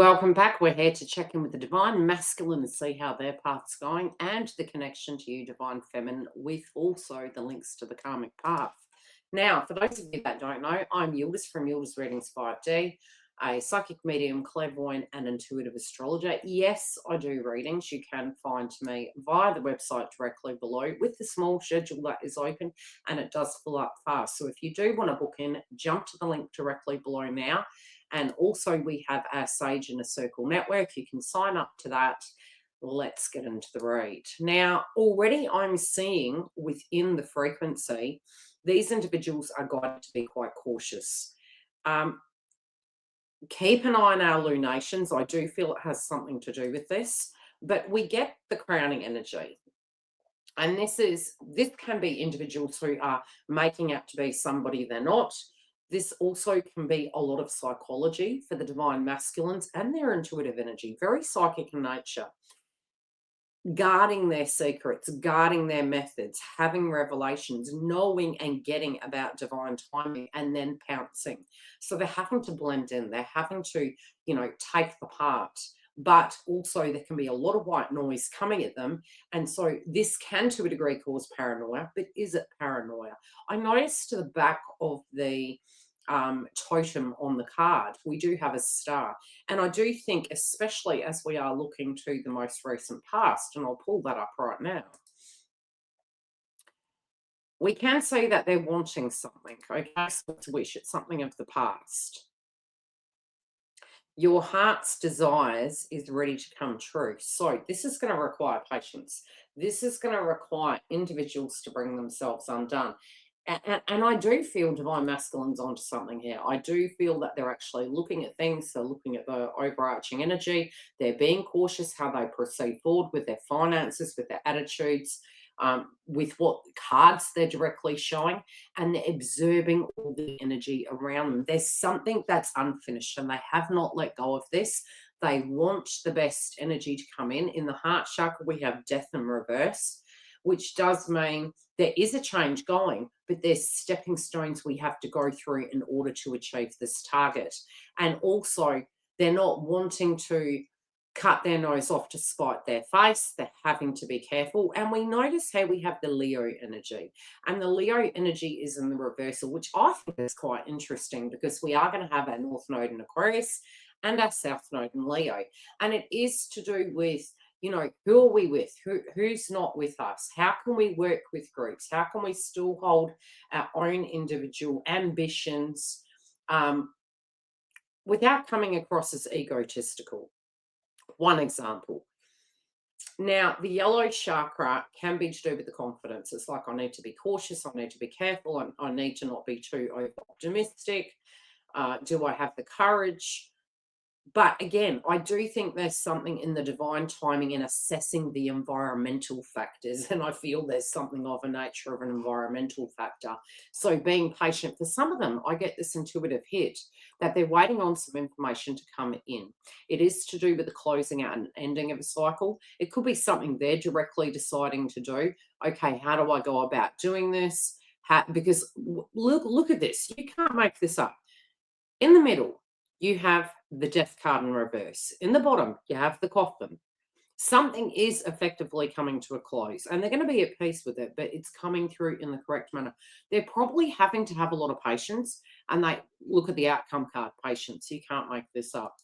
Welcome back. We're here to check in with the divine masculine and see how their path's going and the connection to you, divine feminine, with also the links to the karmic path. Now, for those of you that don't know, I'm Yildiz from Yildiz Readings 5D, a psychic medium, clairvoyant, and intuitive astrologer. Yes, I do readings. You can find me via the website directly below with the small schedule that is open, and it does fill up fast. So if you do want to book in, jump to the link directly below now. And also we have our Sage in a Circle network. You can sign up to that. Let's get into the read. Now, already I'm seeing within the frequency, these individuals are guided to be quite cautious. Keep an eye on our lunations. I do feel it has something to do with this, but we get the crowning energy. And this can be individuals who are making out to be somebody they're not. This also can be a lot of psychology for the divine masculines and their intuitive energy, very psychic in nature. Guarding their secrets, guarding their methods, having revelations, knowing and getting about divine timing, and then pouncing. So they're having to blend in, they're having to, take the part. But also there can be a lot of white noise coming at them. And so this can, to a degree, cause paranoia. But is it paranoia? I noticed to the back of the totem on the card, we do have a star. And I do think, especially as we are looking to the most recent past, and I'll pull that up right now, we can say that they're wanting something, okay? So to wish it's something of the past. Your heart's desires is ready to come true. So this is going to require patience. This is going to require individuals to bring themselves undone. And I do feel divine masculines onto something here. I do feel that they're actually looking at things. They're looking at the overarching energy. They're being cautious how they proceed forward with their finances, with their attitudes, with what cards they're directly showing, and they're observing all the energy around them. There's something that's unfinished, and they have not let go of this. They want the best energy to come in. In the heart chakra, we have death in reverse, which does mean there is a change going, but there's stepping stones we have to go through in order to achieve this target. And also, they're not wanting to cut their nose off to spite their face. They're having to be careful. And we notice how we have the Leo energy. And the Leo energy is in the reversal, which I think is quite interesting because we are going to have our North Node in Aquarius and our South Node in Leo. And it is to do with, who are we with? Who's not with us? How can we work with groups? How can we still hold our own individual ambitions without coming across as egotistical? One example. Now, the yellow chakra can be to do with the confidence. It's like, I need to be cautious. I need to be careful. I need to not be too optimistic. Do I have the courage? But again, I do think there's something in the divine timing in assessing the environmental factors. And I feel there's something of a nature of an environmental factor. So being patient, for some of them, I get this intuitive hit that they're waiting on some information to come in. It is to do with the closing out and ending of a cycle. It could be something they're directly deciding to do. Okay, how do I go about doing this? Because look at this. You can't make this up. In the middle, you have the death card in reverse. In the bottom, you have the coffin. Something is effectively coming to a close, and they're going to be at peace with it, but it's coming through in the correct manner. They're probably having to have a lot of patience, and they look at the outcome card, patience. You can't make this up.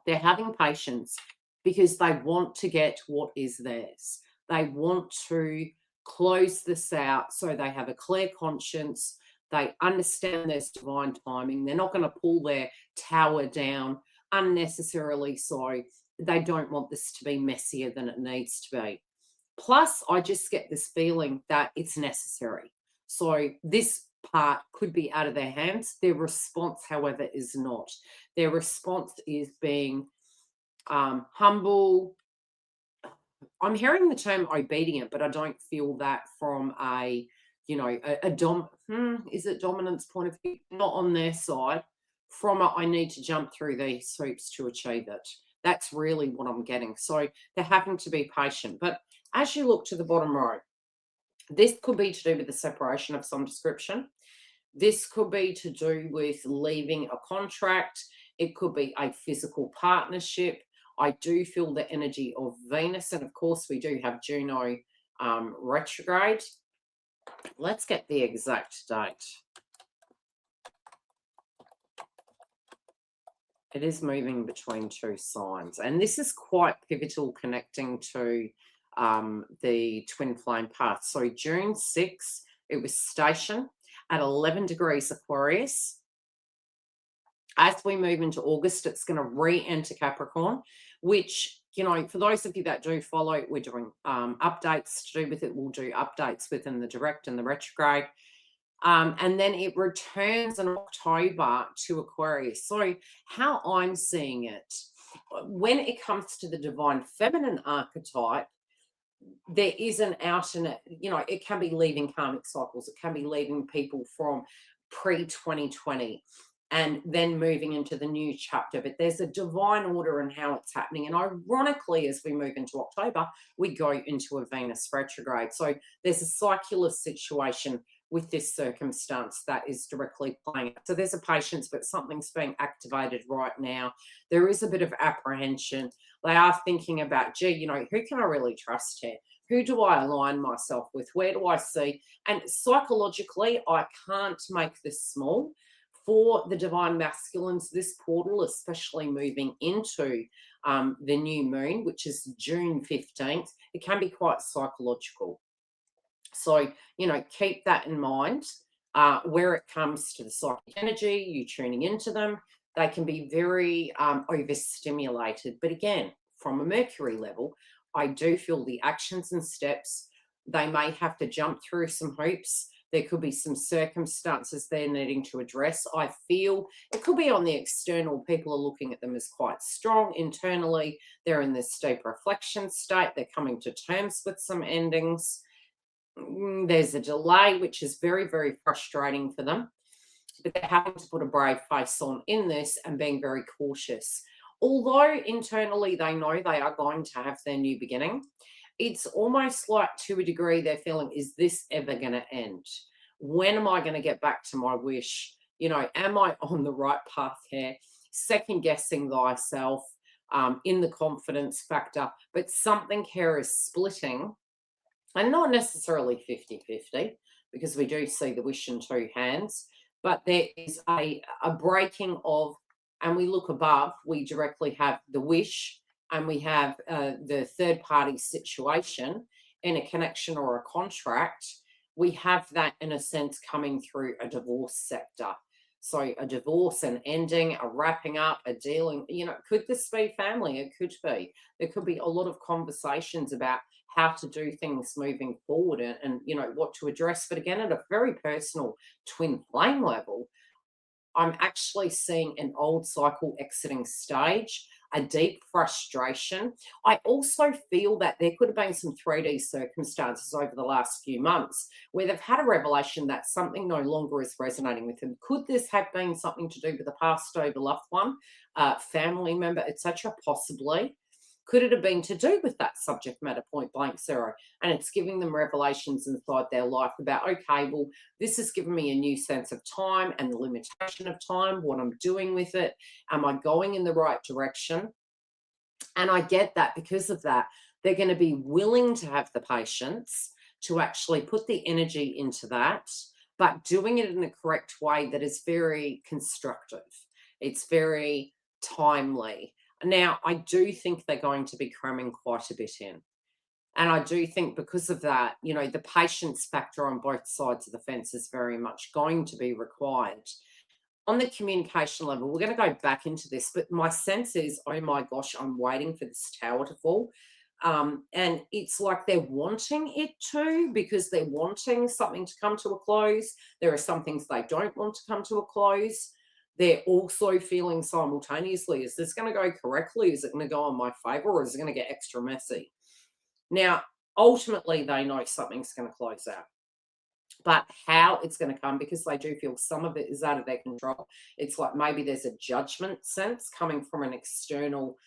They're having patience because they want to get what is theirs. They want to close this out so they have a clear conscience. They understand there's divine timing. They're not going to pull their tower down unnecessarily. So they don't want this to be messier than it needs to be. Plus, I just get this feeling that it's necessary. So this part could be out of their hands. Their response, however, is not. Their response is being humble. I'm hearing the term obedient, but I don't feel that from is it dominance point of view? Not on their side. From a, I need to jump through these hoops to achieve it. That's really what I'm getting. So they're having to be patient. But as you look to the bottom row, this could be to do with the separation of some description. This could be to do with leaving a contract. It could be a physical partnership. I do feel the energy of Venus, and of course we do have Juno retrograde. Let's get the exact date. It is moving between two signs, and this is quite pivotal, connecting to the twin flame path. So June 6th, it was stationed at 11 degrees Aquarius. As we move into August, it's going to re-enter Capricorn, which, for those of you that do follow, we're doing updates to do with it. We'll do updates within the direct and the retrograde. And then it returns in October to Aquarius. So how I'm seeing it, when it comes to the divine feminine archetype, there is an alternate, it can be leaving karmic cycles. It can be leaving people from pre-2020 and then moving into the new chapter. But there's a divine order in how it's happening. And ironically, as we move into October, we go into a Venus retrograde. So there's a circular situation with this circumstance that is directly playing it. So there's a patience, but something's being activated right now. There is a bit of apprehension. They are thinking about, gee, who can I really trust here? Who do I align myself with? Where do I see? And psychologically, I can't make this small. For the divine masculines, this portal, especially moving into the new moon, which is June 15th, it can be quite psychological. So, keep that in mind where it comes to the psychic energy, you tuning into them. They can be very overstimulated. But again, from a Mercury level, I do feel the actions and steps, they may have to jump through some hoops. There could be some circumstances they're needing to address. I feel it could be on the external. People are looking at them as quite strong. Internally, they're in this deep reflection state. They're coming to terms with some endings. There's a delay, which is very, very frustrating for them. But they're having to put a brave face on in this and being very cautious. Although internally they know they are going to have their new beginning, it's almost like, to a degree, they're feeling, is this ever going to end? When am I going to get back to my wish? Am I on the right path here? Second guessing thyself in the confidence factor, but something here is splitting, and not necessarily 50-50, because we do see the wish in two hands, but there is a breaking of, and we look above, we directly have the wish, and we have the third party situation in a connection or a contract. We have that, in a sense, coming through a divorce sector. So a divorce, an ending, a wrapping up, a dealing, could this be family? It could be. There could be a lot of conversations about how to do things moving forward and what to address. But again, at a very personal twin flame level, I'm actually seeing an old cycle exiting stage, a deep frustration. I also feel that there could have been some 3D circumstances over the last few months where they've had a revelation that something no longer is resonating with them. Could this have been something to do with a passed over loved one, family member, etc.? Possibly. Could it have been to do with that subject matter, point blank zero? And it's giving them revelations inside their life about, okay, well, this has given me a new sense of time and the limitation of time, what I'm doing with it. Am I going in the right direction? And I get that because of that, they're going to be willing to have the patience to actually put the energy into that, but doing it in a correct way that is very constructive. It's very timely. Now, I do think they're going to be cramming quite a bit in. And I do think because of that, the patience factor on both sides of the fence is very much going to be required. On the communication level, we're going to go back into this, but my sense is, oh my gosh, I'm waiting for this tower to fall. And it's like they're wanting it to, because they're wanting something to come to a close. There are some things they don't want to come to a close. They're also feeling simultaneously, is this going to go correctly? Is it going to go in my favor, or is it going to get extra messy? Now, ultimately, they know something's going to close out. But how it's going to come, because they do feel some of it is out of their control. It's like maybe there's a judgment sense coming from an external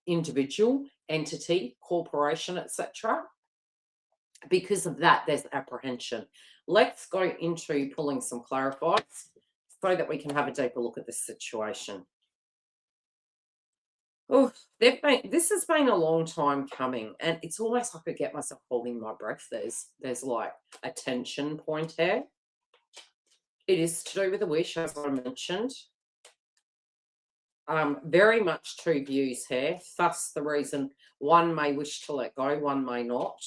individual, entity, corporation, etc. Because of that, there's apprehension. Let's go into pulling some clarifiers so that we can have a deeper look at this situation. Oh, this has been a long time coming, and it's almost like I get myself holding my breath. There's like a tension point here. It is to do with a wish, as I mentioned. Very much two views here. Thus, the reason one may wish to let go, one may not.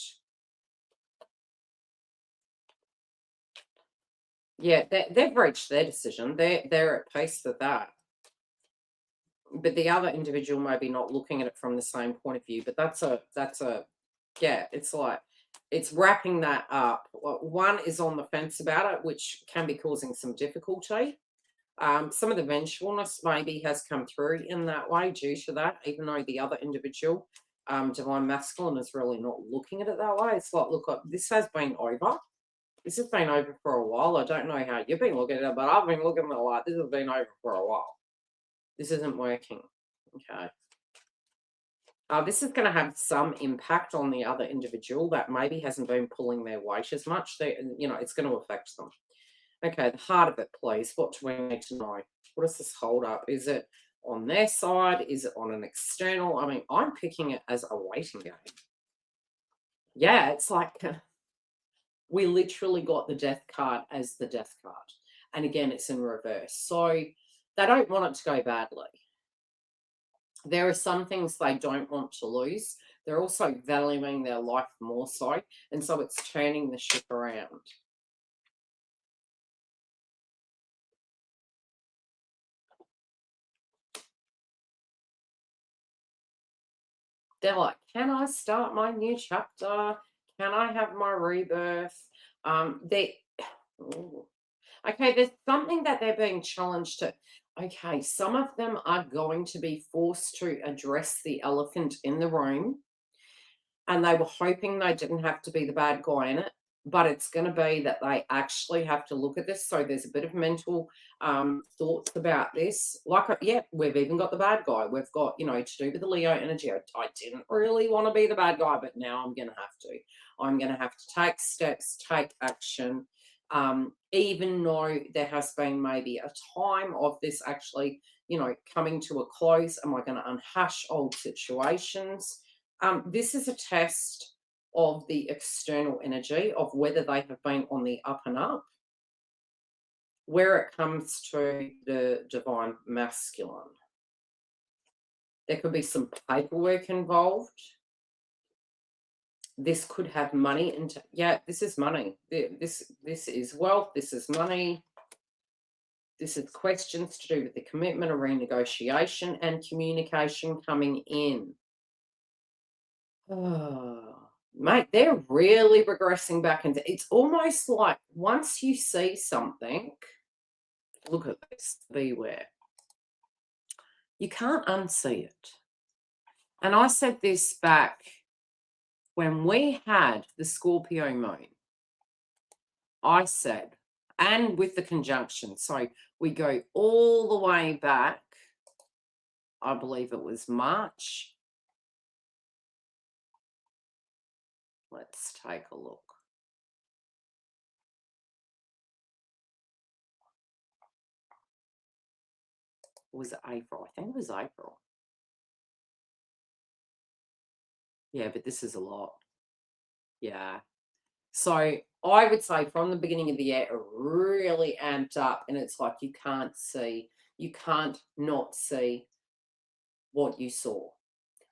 Yeah, they've reached their decision. They're at peace with that. But the other individual may be not looking at it from the same point of view. But that's a yeah. It's like it's wrapping that up. One is on the fence about it, which can be causing some difficulty. Some of the vengefulness maybe has come through in that way due to that, even though the other individual, divine masculine, is really not looking at it that way. It's like, look, this has been over. This has been over for a while. I don't know how you've been looking at it, but I've been looking at it like this has been over for a while. This isn't working. Okay. This is going to have some impact on the other individual that maybe hasn't been pulling their weight as much. It's going to affect them. Okay, the heart of it, please. What do we need to know? What is this hold up? Is it on their side? Is it on an external? I mean, I'm picking it as a waiting game. Yeah, it's like we literally got the death card as the death card. And again, it's in reverse. So they don't want it to go badly. There are some things they don't want to lose. They're also valuing their life more so. And so it's turning the ship around. They're like, can I start my new chapter? Can I have my rebirth? They Ooh. Okay, there's something that they're being challenged to. Okay, some of them are going to be forced to address the elephant in the room, and they were hoping they didn't have to be the bad guy in it, but it's going to be that they actually have to look at this. So there's a bit of mental thoughts about this. Like, yeah, we've even got the bad guy. We've got, to do with the Leo energy. I didn't really want to be the bad guy, but now I'm going to have to. I'm going to have to take steps, take action, even though there has been maybe a time of this actually, coming to a close. Am I going to unhash old situations? This is a test of the external energy of whether they have been on the up and up. Where it comes to the divine masculine, there could be some paperwork involved. This could have money into, yeah, this is money. This is wealth. This is money. This is questions to do with the commitment or renegotiation and communication coming in. Oh, mate, they're really regressing back into it's almost like once you see something, look at this, beware. You can't unsee it. And I said this back when we had the Scorpio moon. I said, and with the conjunction, so we go all the way back, I believe it was March. Let's take a look. Was it April? I think it was April. Yeah, but this is a lot. Yeah. So I would say from the beginning of the year, it really amped up, and it's like you can't not see what you saw.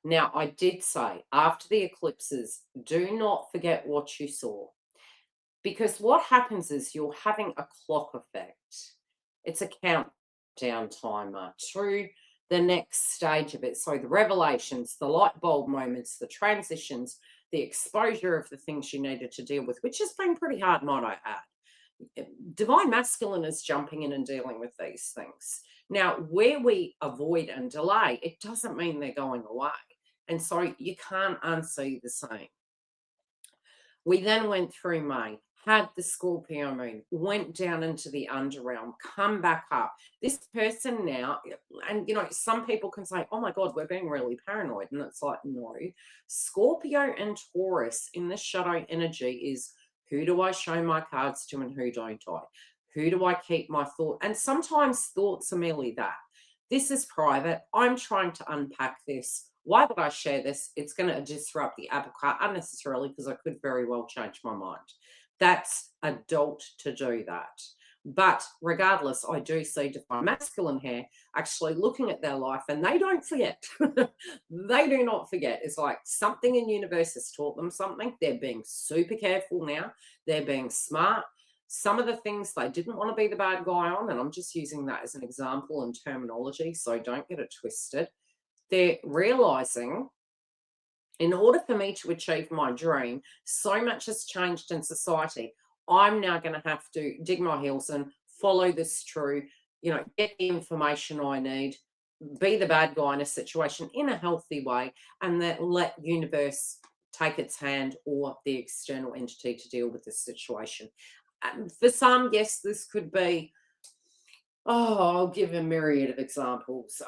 Now, I did say after the eclipses, do not forget what you saw. Because what happens is you're having a clock effect. It's a countdown timer to the next stage of it. So the revelations, the light bulb moments, the transitions, the exposure of the things you needed to deal with, which has been pretty hard, might I add. Divine masculine is jumping in and dealing with these things. Now, where we avoid and delay, it doesn't mean they're going away. And so you can't unsee the same. We then went through May, had the Scorpio moon, went down into the underrealm, come back up. This person now, and some people can say, oh my God, we're being really paranoid. And it's like, no. Scorpio and Taurus in the shadow energy is who do I show my cards to and who don't I? Who do I keep my thought? And sometimes thoughts are merely that. This is private. I'm trying to unpack this. Why would I share this? It's going to disrupt the apple cart unnecessarily because I could very well change my mind. That's adult to do that. But regardless, I do see divine masculine here actually looking at their life, and they don't forget. They do not forget. It's like something in universe has taught them something. They're being super careful now. They're being smart. Some of the things they didn't want to be the bad guy on, and I'm just using that as an example and terminology, so don't get it twisted. They're realizing, in order for me to achieve my dream, so much has changed in society. I'm now going to have to dig my heels in, follow this through, get the information I need, be the bad guy in a situation in a healthy way, and then let universe take its hand or the external entity to deal with this situation. For some, yes, this could be, I'll give a myriad of examples.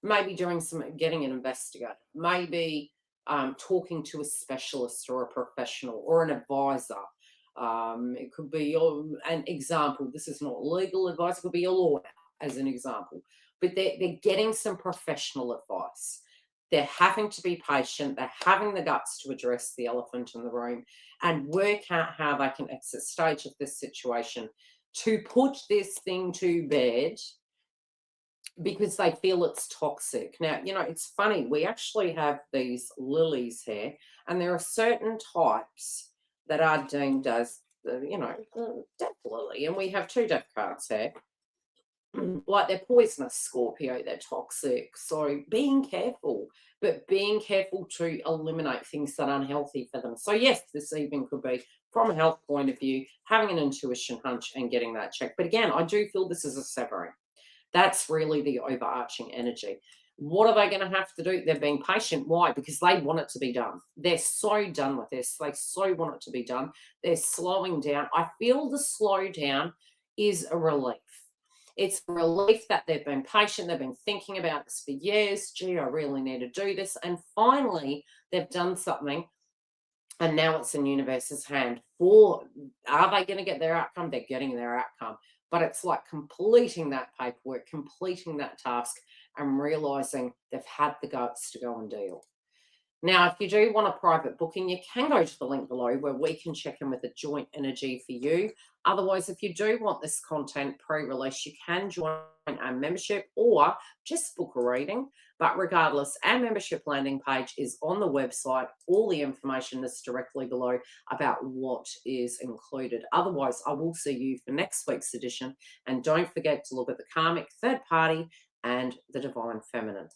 Maybe getting an investigator, maybe talking to a specialist or a professional or an advisor. It could be an example. This is not legal advice. It could be a lawyer, as an example. But they're getting some professional advice. They're having to be patient. They're having the guts to address the elephant in the room and work out how they can exit stage of this situation to put this thing to bed because they feel it's toxic. Now, it's funny. We actually have these lilies here, and there are certain types that are deemed as, death lily. And we have two death cards here. Like they're poisonous, Scorpio, they're toxic. So being careful, but being careful to eliminate things that are unhealthy for them. So yes, this even could be from a health point of view, having an intuition hunch and getting that checked. But again, I do feel this is a severing. That's really the overarching energy. What are they going to have to do? They're being patient. Why? Because they want it to be done. They're so done with this. They so want it to be done. They're slowing down. I feel the slowdown is a relief. It's a relief that they've been patient. They've been thinking about this for years. Gee, I really need to do this. And finally, they've done something. And now it's in universe's hand. Are they going to get their outcome? They're getting their outcome. But it's like completing that paperwork, completing that task, and realizing they've had the guts to go and deal. Now, if you do want a private booking, you can go to the link below where we can check in with a joint energy for you. Otherwise, if you do want this content pre-release, you can join our membership or just book a reading. But regardless, our membership landing page is on the website. All the information is directly below about what is included. Otherwise, I will see you for next week's edition. And don't forget to look at the karmic third party and the divine feminine.